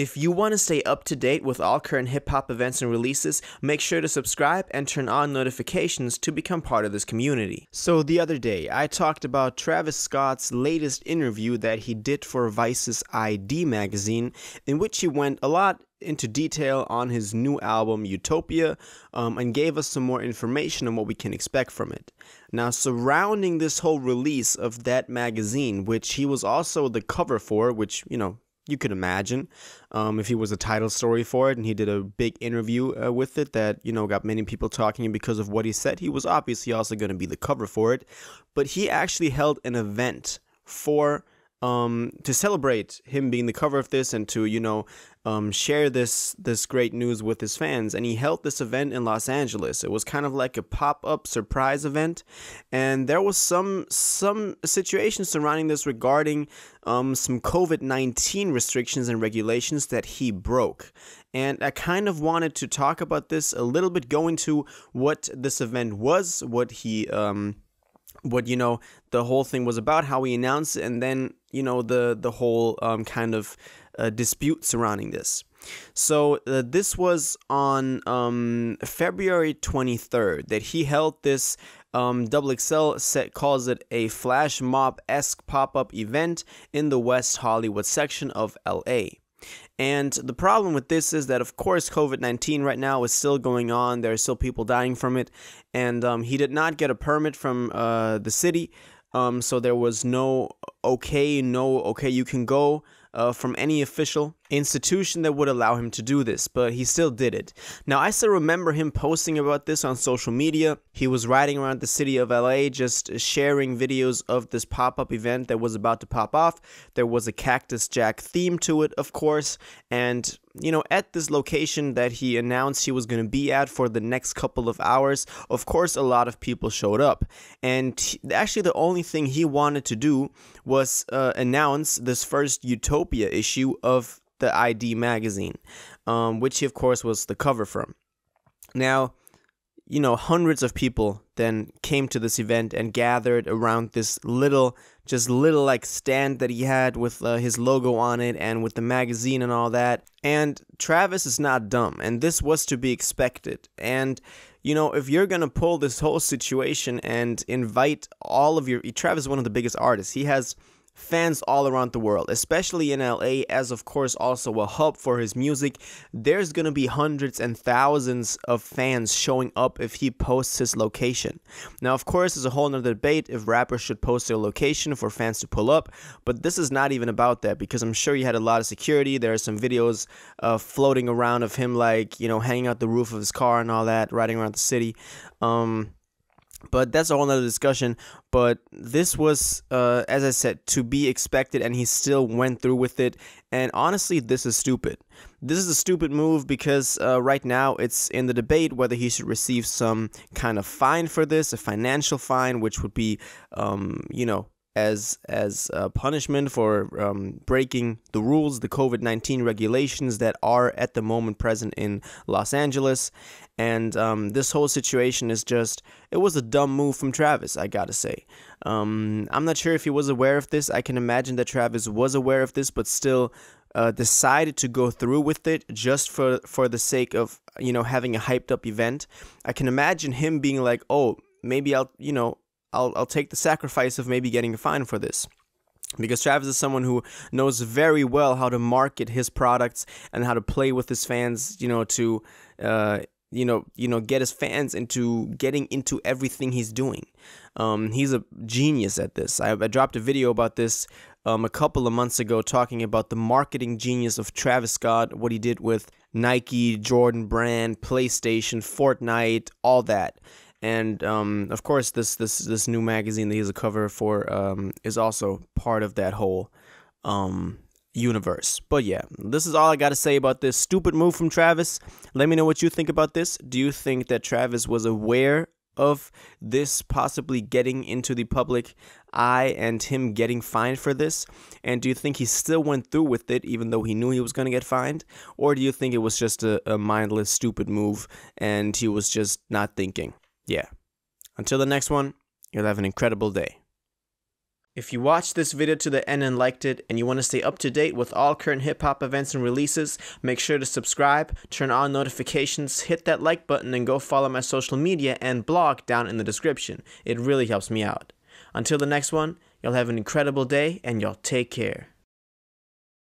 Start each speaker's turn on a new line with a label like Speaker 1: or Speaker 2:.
Speaker 1: If you want to stay up to date with all current hip-hop events and releases, make sure to subscribe and turn on notifications to become part of this community. So the other day, I talked about Travis Scott's latest interview that he did for Vice's ID magazine, in which he went a lot into detail on his new album Utopia, and gave us some more information on what we can expect from it. Now, surrounding this whole release of that magazine, which he was also the cover for, which, you could imagine if he was a title story for it, and he did a big interview with it that, got many people talking because of what he said. He was obviously also going to be the cover for it, but he actually held an event for to celebrate him being the cover of this and to, share this great news with his fans. And he held this event in Los Angeles. It was kind of like a pop-up surprise event, and there was some situations surrounding this regarding some COVID-19 restrictions and regulations that he broke. And I kind of wanted to talk about this a little bit, go into what this event was, what he what the whole thing was about, how he announced it, and then the whole kind of dispute surrounding this. So this was on February 23rd that he held this XXL calls it a flash mob-esque pop-up event in the West Hollywood section of LA. And the problem with this is that, of course, COVID-19 right now is still going on. There are still people dying from it. And he did not get a permit from the city. So there was no okay, you can go from any official institution that would allow him to do this, but he still did it. Now, I still remember him posting about this on social media. He was riding around the city of LA just sharing videos of this pop-up event that was about to pop off. There was a Cactus Jack theme to it, of course, and at this location that he announced he was going to be at for the next couple of hours, of course, a lot of people showed up. And actually, the only thing he wanted to do was announce this first Utopia issue of the ID magazine, which he, of course, was the cover from. Now, hundreds of people then came to this event and gathered around this little like stand that he had with his logo on it and with the magazine and all that. And Travis is not dumb, and this was to be expected. And if you're gonna pull this whole situation and invite all of Travis is one of the biggest artists. He has fans all around the world, especially in LA, as of course also a hub for his music. There's gonna be hundreds and thousands of fans showing up if he posts his location. Now, of course, there's a whole nother debate if rappers should post their location for fans to pull up, but this is not even about that, because I'm sure he had a lot of security. There are some videos floating around of him hanging out the roof of his car and all that, riding around the city. But that's a whole nother discussion. But this was, as I said, to be expected, and he still went through with it. And honestly, this is stupid. This is a stupid move because right now it's in the debate whether he should receive some kind of fine for this, a financial fine, which would be, as a punishment for breaking the rules, the COVID-19 regulations that are at the moment present in Los Angeles. And this whole situation is it was a dumb move from Travis, I gotta say. I'm not sure if he was aware of this. I can imagine that Travis was aware of this, but still decided to go through with it just for the sake of, having a hyped up event. I can imagine him being like, oh, maybe I'll take the sacrifice of maybe getting a fine for this. Because Travis is someone who knows very well how to market his products and how to play with his fans, to get his fans into getting into everything he's doing. He's a genius at this. I dropped a video about this a couple of months ago, talking about the marketing genius of Travis Scott, what he did with Nike, Jordan Brand, PlayStation, Fortnite, all that. And of course, this new magazine that he's a cover for is also part of that whole universe. But yeah, this is all I got to say about this stupid move from Travis. Let me know what you think about this. Do you think that Travis was aware of this possibly getting into the public eye and him getting fined for this? And do you think he still went through with it even though he knew he was going to get fined? Or do you think it was just a mindless, stupid move and he was just not thinking? Yeah. Until the next one, you'll have an incredible day. If you watched this video to the end and liked it, and you want to stay up to date with all current hip-hop events and releases, make sure to subscribe, turn on notifications, hit that like button, and go follow my social media and blog down in the description. It really helps me out. Until the next one, y'all have an incredible day, and y'all take care.